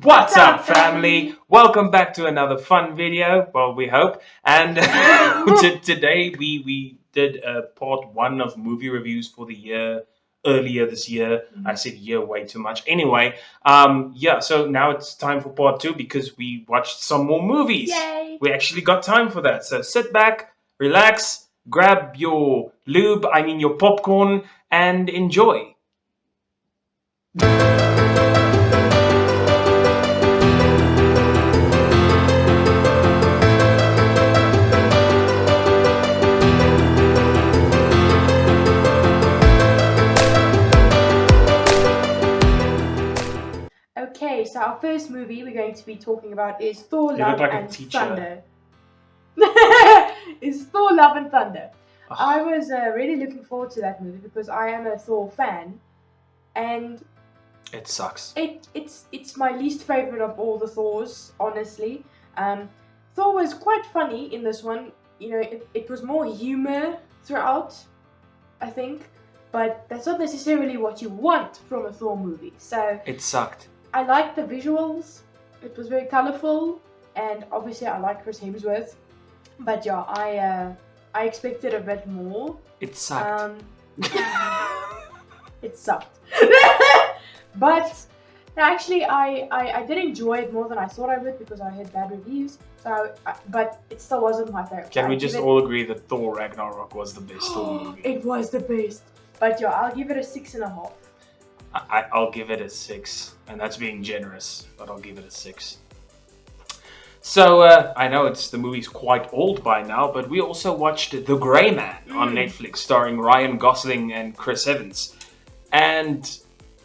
What's up, family? Welcome back to another fun video. Well, we hope. And today we did part one of movie reviews for the year earlier this year. I said year way too much. Anyway, yeah. So now it's time for part two because we watched some more movies. Yay! We actually got time for that. So sit back, relax, grab your your popcorn, and enjoy. Okay, so our first movie we're going to be talking about is Thor: You Love look like a and teacher. Thunder. Is Thor: Love and Thunder. I was really looking forward to that movie because I am a Thor fan, and It sucks. it's my least favorite of all the Thors, honestly. Thor was quite funny in this one. You know, it was more humor throughout, I think, but that's not necessarily what you want from a Thor movie. So It sucked. I liked the visuals. It was very colorful, and obviously I like Chris Hemsworth. But yeah, I expected a bit more. It sucked. It sucked. But actually, I did enjoy it more than I thought I would because I heard bad reviews. So, but it still wasn't my favorite. Can we just all agree that Thor Ragnarok was the best Thor movie? It was the best. But yeah, I'll give it a 6.5. I'll give it a 6, and that's being generous, but I'll give it a 6. So, I know the movie's quite old by now, but we also watched The Grey Man on Netflix, starring Ryan Gosling and Chris Evans. And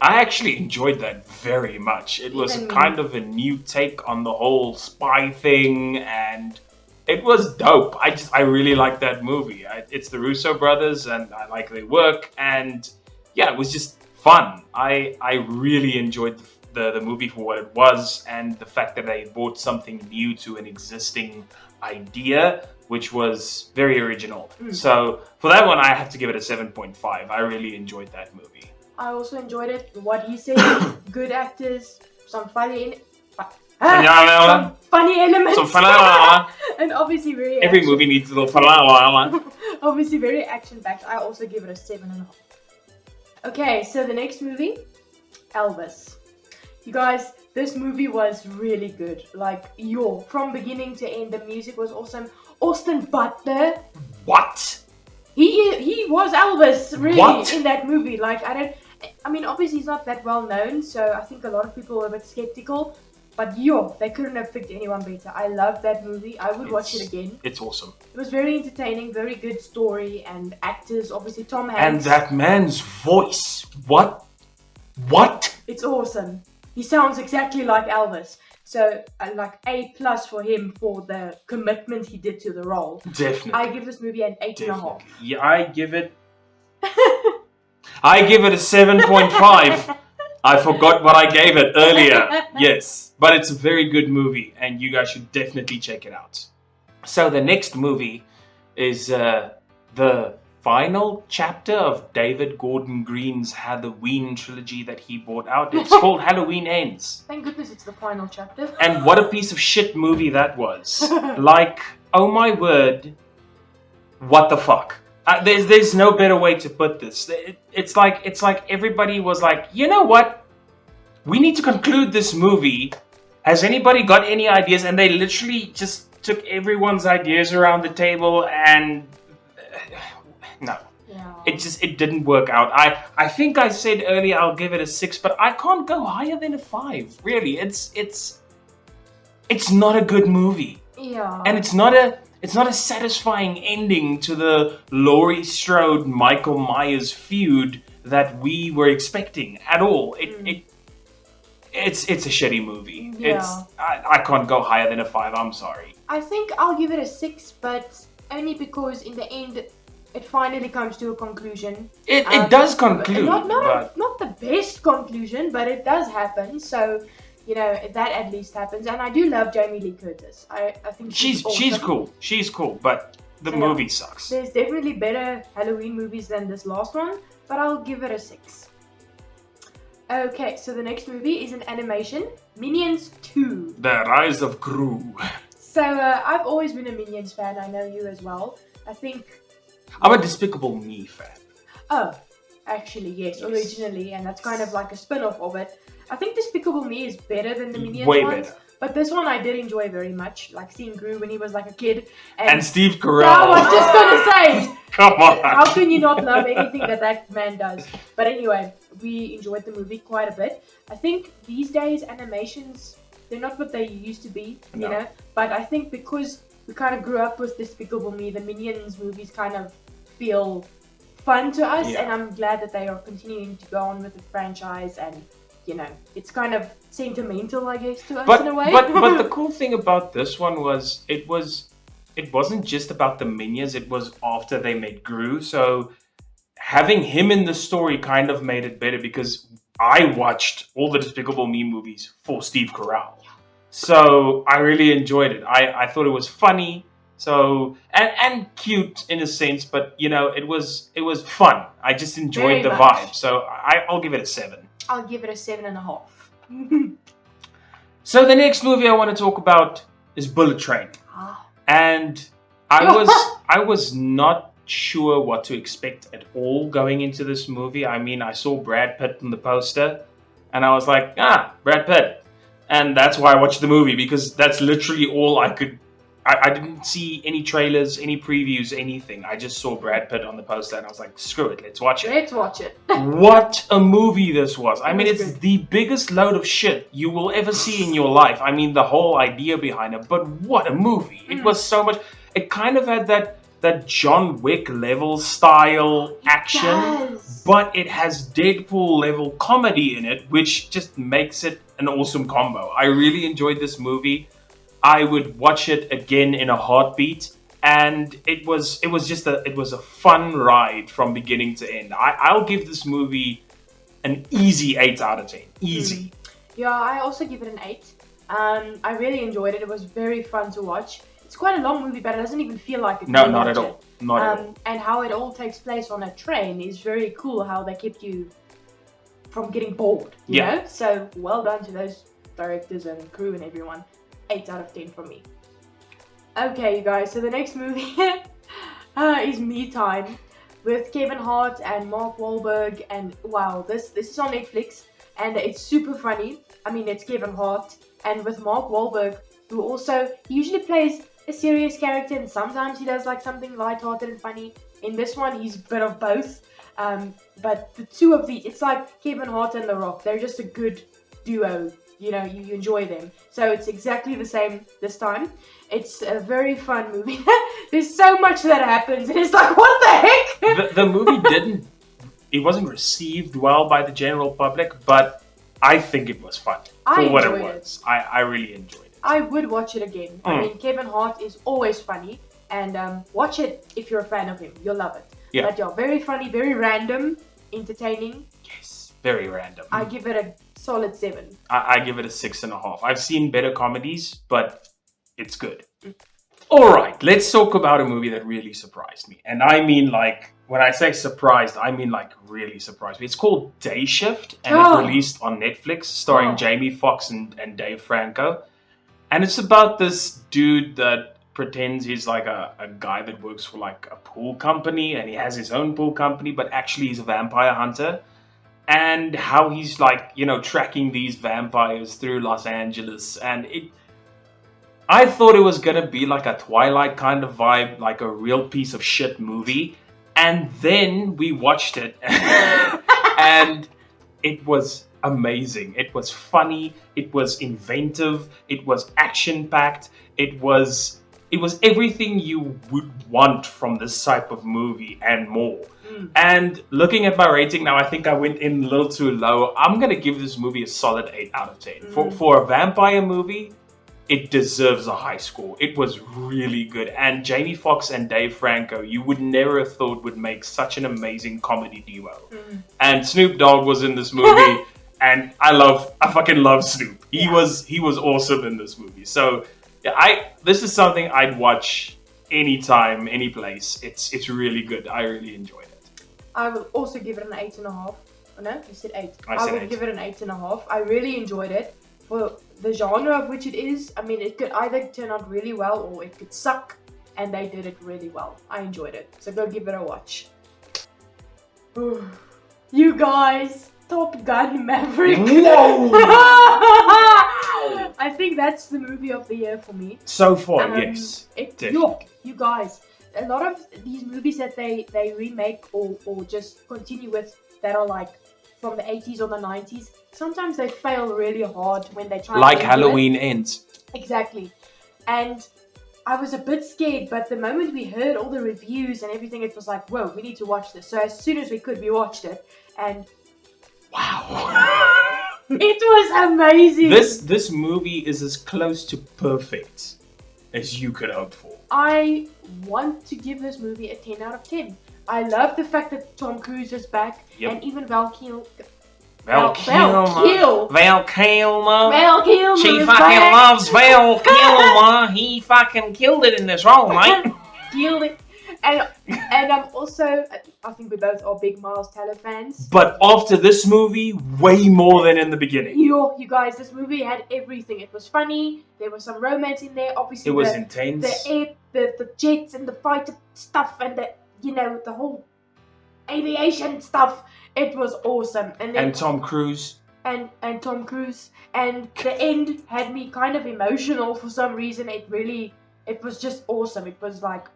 I actually enjoyed that very much. It was kind of a new take on the whole spy thing, and it was dope. I really like that movie. It's the Russo brothers, and I like their work, and yeah, it was just fun. I really enjoyed the movie for what it was, and the fact that they brought something new to an existing idea, which was very original. So for that one, I have to give it a 7.5. I really enjoyed that movie. I also enjoyed it. What he said, good actors, some funny elements, and obviously Every movie needs a little obviously very action-packed. I also give it a 7.5. Okay, so the next movie, Elvis. You guys, this movie was really good. Like, from beginning to end, the music was awesome. Austin Butler. What? He was Elvis, really, What? in that movie. Like, obviously he's not that well known, so I think a lot of people were a bit skeptical. But they couldn't have picked anyone better. I love that movie. I would watch it again. It's awesome. It was very entertaining, very good story, and actors, obviously Tom Hanks. And that man's voice. What? It's awesome. He sounds exactly like Elvis. So, like A+ for him for the commitment he did to the role. Definitely. I give this movie an 8.5. Yeah, I give it a 7.5. I forgot what I gave it earlier. Yes, but it's a very good movie, and you guys should definitely check it out. So the next movie is the final chapter of David Gordon Green's Halloween trilogy that he brought out. It's called Halloween Ends. Thank goodness it's the final chapter. And what a piece of shit movie that was. Like, oh my word, what the fuck? There's no better way to put this. It's like everybody was like, you know what? We need to conclude this movie. Has anybody got any ideas? And they literally just took everyone's ideas around the table and no. Yeah. It didn't work out. I think I said earlier I'll give it a 6, but I can't go higher than a 5. Really, it's not a good movie. Yeah. And it's not a satisfying ending to the Laurie Strode Michael Myers feud that we were expecting at all. It's a shitty movie. Yeah. I can't go higher than a 5. I'm sorry. I think I'll give it a 6, but only because in the end it finally comes to a conclusion. It does conclude. Not the best conclusion, but it does happen. So, you know, that at least happens. And I do love Jamie Lee Curtis. I think she's awesome. She's cool, but the movie sucks. There's definitely better Halloween movies than this last one, but I'll give it a 6. Okay, so the next movie is an animation, Minions 2. The Rise of Gru. So I've always been a Minions fan. I know you as well. I think. I'm a Despicable Me fan. Oh, actually yes, originally, and that's kind of like a spin-off of it. I think Despicable Me is better than the Minions Way ones. better. But this one I did enjoy very much, like seeing Gru when he was like a kid. And Steve Carell. I was just gonna say, come on. how can you not love anything that man does? But anyway, we enjoyed the movie quite a bit. I think these days animations, they're not what they used to be, you know. But I think because we kind of grew up with Despicable Me, the Minions movies kind of feel fun to us, and I'm glad that they are continuing to go on with the franchise, and you know, it's kind of sentimental, I guess, to us in a way. But the cool thing about this one was it wasn't just about the Minions, it was after they made Gru, so having him in the story kind of made it better because I watched all the Despicable Me movies for Steve Carell. So I really enjoyed it. I thought it was funny, so and cute in a sense, but you know, it was fun. I just enjoyed the vibe. So I'll give it a 7. I'll give it a 7.5. So the next movie I want to talk about is Bullet Train. And I was not sure what to expect at all going into this movie. I mean, I saw Brad Pitt on the poster and I was like, Brad Pitt. And that's why I watched the movie, because that's literally all I could. I didn't see any trailers, any previews, anything. I just saw Brad Pitt on the poster and I was like, screw it, let's watch it. Let's watch it. What a movie this was. I mean, it's the biggest load of shit you will ever see in your life. I mean, the whole idea behind it, but what a movie. It was so much. It kind of had that John Wick level style action, but it has Deadpool level comedy in it, which just makes it an awesome combo. I really enjoyed this movie. I would watch it again in a heartbeat, and it was a fun ride from beginning to end. I'll give this movie an easy 8 out of 10. Easy. Yeah, I also give it an 8. I really enjoyed it. It was very fun to watch. It's quite a long movie, but it doesn't even feel like it. No, not at all. Not at all. And how it all takes place on a train is very cool. How they kept you from getting bored. You know? So well done to those directors and crew and everyone. 8 out of 10 from me. Okay, you guys, so the next movie is Me Time with Kevin Hart and Mark Wahlberg, and wow, this is on Netflix and it's super funny. I mean, it's Kevin Hart and with Mark Wahlberg, who also he usually plays a serious character and sometimes he does like something lighthearted and funny. In this one, he's a bit of both. But the two of these, it's like Kevin Hart and The Rock. They're just a good duo. You know, you enjoy them. So it's exactly the same this time. It's a very fun movie. There's so much that happens and it's like, what the heck? The movie it wasn't received well by the general public, but I think it was fun for what it was. I really enjoyed it. I would watch it again. I mean, Kevin Hart is always funny, and watch it if you're a fan of him. You'll love it. Yeah. But yeah, very funny, very random, entertaining. Yes, very random. I give it a solid 7. I give it a 6.5. I've seen better comedies, but it's good. Alright, let's talk about a movie that really surprised me. And I mean, like, when I say surprised, I mean, like, really surprised me. It's called Day Shift, and it's released on Netflix, starring Jamie Foxx and Dave Franco. And it's about this dude that pretends he's like a guy that works for like a pool company, and he has his own pool company, but actually he's a vampire hunter. And how he's like, you know, tracking these vampires through Los Angeles. And I thought it was gonna be like a Twilight kind of vibe, like a real piece of shit movie. And then we watched it and it was amazing. It was funny, it was inventive, it was action-packed, it was everything you would want from this type of movie and more. And looking at my rating now, I think I went in a little too low. I'm going to give this movie a solid 8 out of 10. For a vampire movie, it deserves a high score. It was really good. And Jamie Foxx and Dave Franco, you would never have thought would make such an amazing comedy duo. And Snoop Dogg was in this movie, and I fucking love Snoop. He was awesome in this movie. So yeah, this is something I'd watch anytime, any place. It's really good. I really enjoyed it. I will also give it an 8.5. Oh no, you said 8. I said would 8. give it an 8.5. I really enjoyed it. For the genre of which it is, I mean, it could either turn out really well or it could suck, and they did it really well. I enjoyed it. So go give it a watch. You guys, Top Gun Maverick. Whoa! I think that's the movie of the year for me. So far, yes. You guys, a lot of these movies that they remake or just continue with that are like from the 80s or the 90s, sometimes they fail really hard when they try Like to Halloween Ends. Exactly. And I was a bit scared, but the moment we heard all the reviews and everything, it was like, whoa, we need to watch this. So as soon as we could, we watched it. And wow. It was amazing. This movie is as close to perfect as you could hope for. I want to give this movie a 10 out of 10. I love the fact that Tom Cruise is back, and even Val Kilmer. She fucking loves Val Kilmer. He fucking killed it in this role, mate. Killed it. And I'm also, I think we both are big Miles Teller fans. But after this movie, way more than in the beginning. You guys, this movie had everything. It was funny. There was some romance in there. Obviously, it was intense. The jets and the fighter stuff and the whole aviation stuff. It was awesome. And Tom Cruise. And Tom Cruise. And the end had me kind of emotional for some reason. It was just awesome. It was like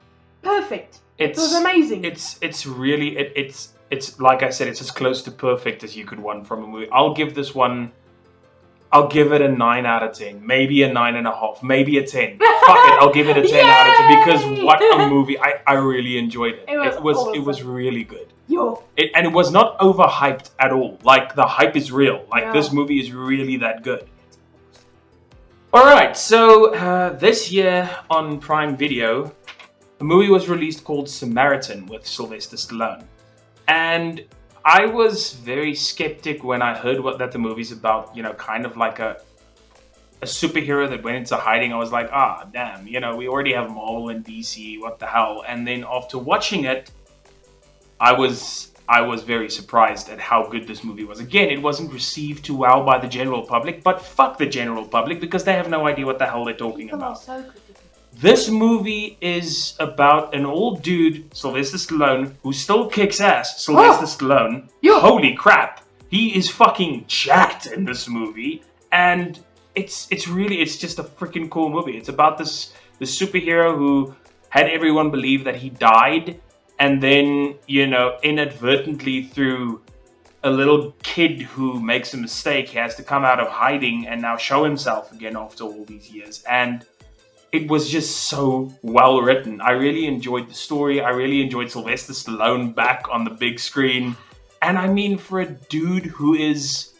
perfect. It was amazing. It's really it's like I said, it's as close to perfect as you could want from a movie. I'll give it a 9 out of 10, maybe a 9.5, maybe a 10. Fuck it, I'll give it a 10 out of 10 because what a movie! I really enjoyed it. It was really good. And it was not overhyped at all. Like the hype is real. Like this movie is really that good. All right, so this year on Prime Video, a movie was released called Samaritan with Sylvester Stallone, and I was very skeptic when I heard that the movie's about, kind of like a superhero that went into hiding. I was like, damn, we already have Marvel and DC, what the hell? And then after watching it, I was very surprised at how good this movie was. Again, it wasn't received too well by the general public, but fuck the general public because they have no idea what the hell they're talking about. This movie is about an old dude, Sylvester Stallone, who still kicks ass. Sylvester Stallone. Holy crap. He is fucking jacked in this movie. And it's just a freaking cool movie. It's about this superhero who had everyone believe that he died. And then, inadvertently through a little kid who makes a mistake, he has to come out of hiding and now show himself again after all these years. And it was just so well written. I really enjoyed the story. I really enjoyed Sylvester Stallone back on the big screen. And I mean, for a dude who is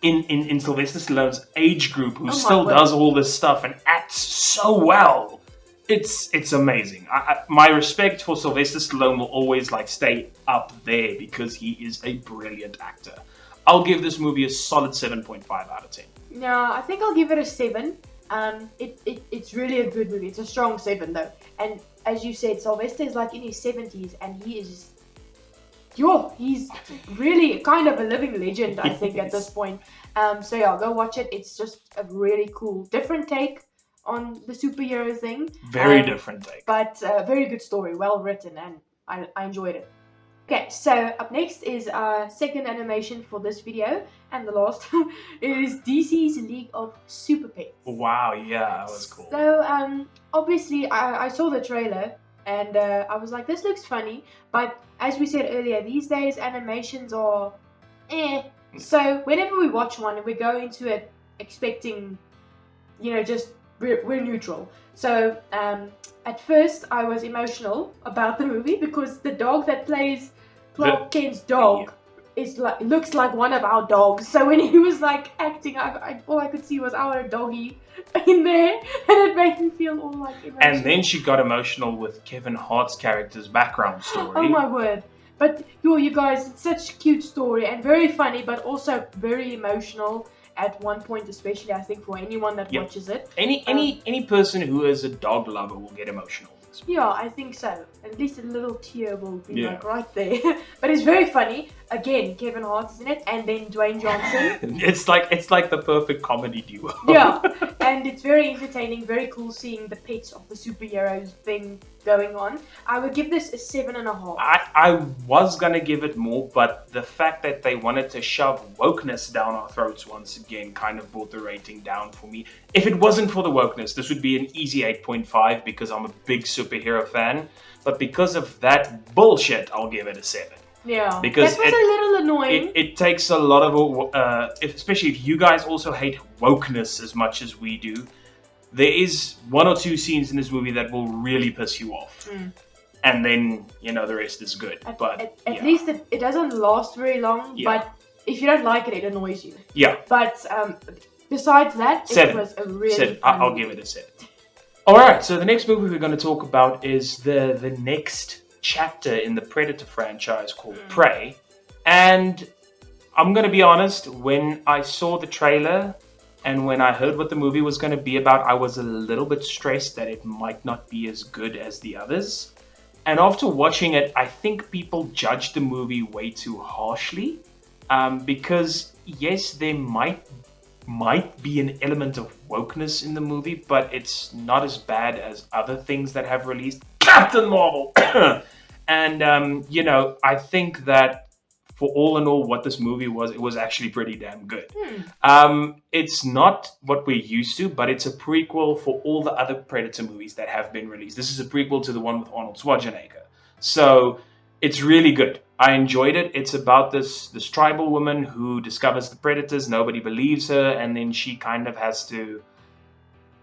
in Sylvester Stallone's age group, who still does all this stuff and acts so well, it's amazing. My respect for Sylvester Stallone will always stay up there because he is a brilliant actor. I'll give this movie a solid 7.5 out of 10. No, I think I'll give it a 7. It's really a good movie. It's a strong 7 though. And as you said, Sylvester is in his 70s and he's really kind of a living legend, I think, at this point. So yeah, go watch it. It's just a really cool, different take on the superhero thing. Very different take. But very good story, well written, and I enjoyed it. Okay, so up next is our second animation for this video, and the last. It is DC's League of Super Pets. Wow, yeah, that was cool. So, obviously, I saw the trailer, and I was like, this looks funny, but as we said earlier, these days animations are So, whenever we watch one, we go into it expecting, just we're neutral. So, at first, I was emotional about the movie because the dog that plays Clark Kent's dog looks like one of our dogs. So when he was acting, all I could see was our doggy in there, and it made me feel all emotional. And then she got emotional with Kevin Hart's character's background story. Oh my word! But you guys, it's such a cute story and very funny, but also very emotional at one point, especially I think for anyone that watches it. Any person who is a dog lover will get emotional. Yeah, I think so. At least a little tear will be right there. But it's very funny. again, Kevin Hart is in it, and then Dwayne Johnson. It's like the perfect comedy duo. Yeah, and it's very entertaining, very cool seeing the pets of the superheroes thing going on. I would give this a 7.5. I was gonna give it more, but the fact that they wanted to shove wokeness down our throats once again kind of brought the rating down for me. If it wasn't for the wokeness, this would be an easy 8.5 because I'm a big superhero fan. But because of that bullshit, I'll give it a 7. Yeah, because that was a little annoying. It takes a lot of, especially if you guys also hate wokeness as much as we do, there is 1 or 2 scenes in this movie that will really piss you off. And then, the rest is good. At least it doesn't last very long, but if you don't like it, it annoys you. Yeah. But besides that, 7. It was a really 7. fun I'll movie. give it a 7. Alright, so the next movie we're going to talk about is the next chapter in the Predator franchise called Prey. And I'm going to be honest, when I saw the trailer and when I heard what the movie was going to be about, I was a little bit stressed that it might not be as good as the others. And after watching it, I think people judged the movie way too harshly. Because, yes, there might be an element of wokeness in the movie, but it's not as bad as other things that have released. Captain Marvel! And, I think that for all in all, what this movie was, it was actually pretty damn good. It's not what we're used to, but it's a prequel for all the other Predator movies that have been released. This is a prequel to the one with Arnold Schwarzenegger. So it's really good. I enjoyed it. It's about this tribal woman who discovers the predators. Nobody believes her, and then she kind of has to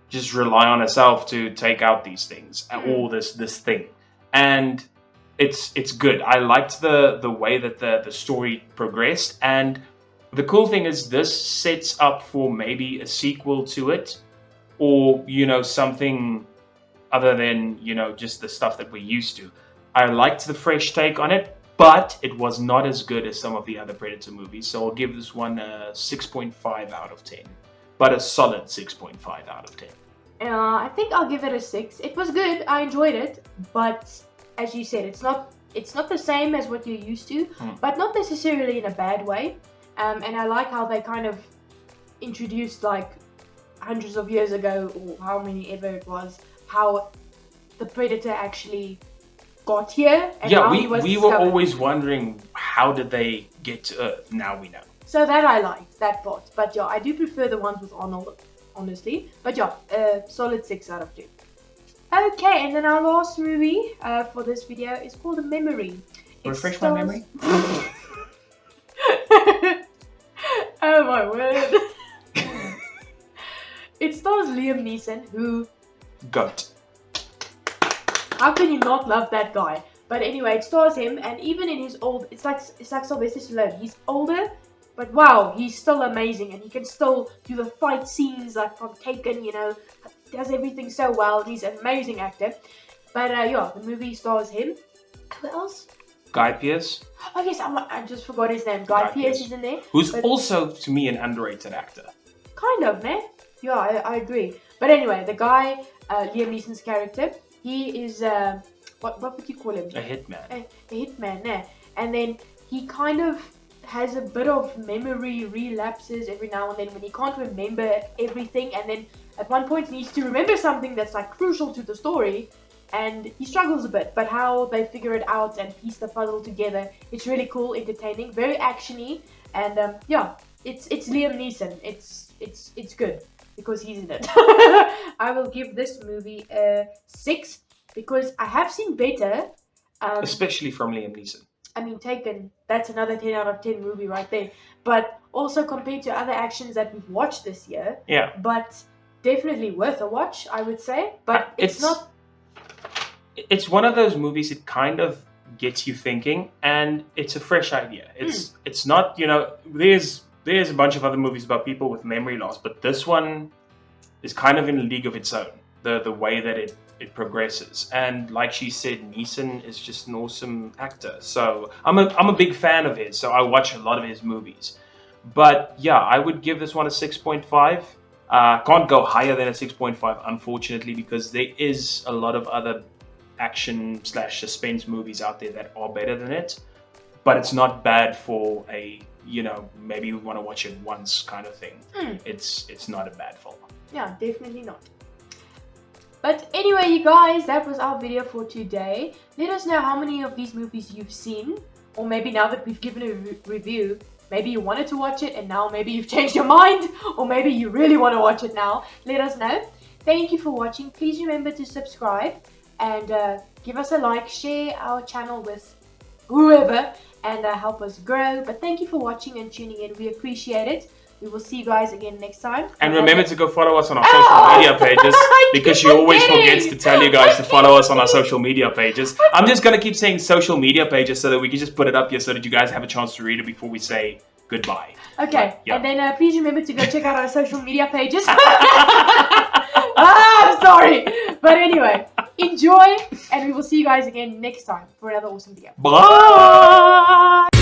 just rely on herself to take out these things, or this thing. And it's good. I liked the way that the story progressed, and the cool thing is this sets up for maybe a sequel to it, or something other than just the stuff that we're used to. I liked the fresh take on it, but it was not as good as some of the other Predator movies, so I'll give this one a 6.5 out of 10, but a solid 6.5 out of 10. I think I'll give it a 6. It was good. I enjoyed it, but as you said, it's not the same as what you're used to, but not necessarily in a bad way. And I like how they kind of introduced, like, hundreds of years ago, or how many ever it was, how the Predator actually got here. And how he was we were always wondering, how did they get to Earth? Now we know. So that I liked, that part. But yeah, I do prefer the ones with Arnold, honestly. But yeah, solid 6 out of 10. Okay, and then our last movie for this video is called A Memory. Refresh my memory? Oh my word. It stars Liam Neeson, who... GOAT. How can you not love that guy? But anyway, it stars him, and even in his old... It's like Sylvester Stallone. He's older, but wow, he's still amazing, and he can still do the fight scenes like from Taken, does everything so well. He's an amazing actor. But yeah, the movie stars him. Who else? Guy Pearce. Oh yes, I just forgot his name. Guy Pearce is in there. Who's also, to me, an underrated actor. Kind of, ne? Yeah, I agree. But anyway, the guy, Liam Neeson's character, he is, what would you call him? A hitman. A hitman, ne? And then he kind of has a bit of memory relapses every now and then when he can't remember everything, and then at one point needs to remember something that's like crucial to the story, and he struggles a bit. But how they figure it out and piece the puzzle together, it's really cool, entertaining, very actiony, and yeah, it's Liam Neeson. It's good because he's in it. I will give this movie a 6 because I have seen better, especially from Liam Neeson. I mean, Taken, that's another 10 out of 10 movie right there. But also compared to other actions that we've watched this year. Yeah. But definitely worth a watch, I would say. But it's not... It's one of those movies, it kind of gets you thinking, and it's a fresh idea. It's not, there's a bunch of other movies about people with memory loss, but this one is kind of in a league of its own. The way that it progresses, and like she said, Neeson is just an awesome actor. So I'm a big fan of his. So I watch a lot of his movies. But yeah, I would give this one a 6.5. Can't go higher than a 6.5, unfortunately, because there is a lot of other action/suspense movies out there that are better than it. but it's not bad for a, you know, maybe you want to watch it once kind of thing. It's not a bad film. Yeah, definitely not. But anyway, you guys, that was our video for today. Let us know how many of these movies you've seen, or maybe now that we've given a review, maybe you wanted to watch it and now maybe you've changed your mind, or maybe you really want to watch it now. Let us know. Thank you for watching. Please remember to subscribe and give us a like, share our channel with whoever, and help us grow. But thank you for watching and tuning in. We appreciate it. We will see you guys again next time. And remember to go follow us on our social media pages, because she always forgets to tell you guys to follow us on our social media pages. I'm just going to keep saying social media pages so that we can just put it up here so that you guys have a chance to read it before we say goodbye. Okay, yeah. And then please remember to go check out our social media pages. I'm sorry. But anyway, enjoy, and we will see you guys again next time for another awesome video. Bye!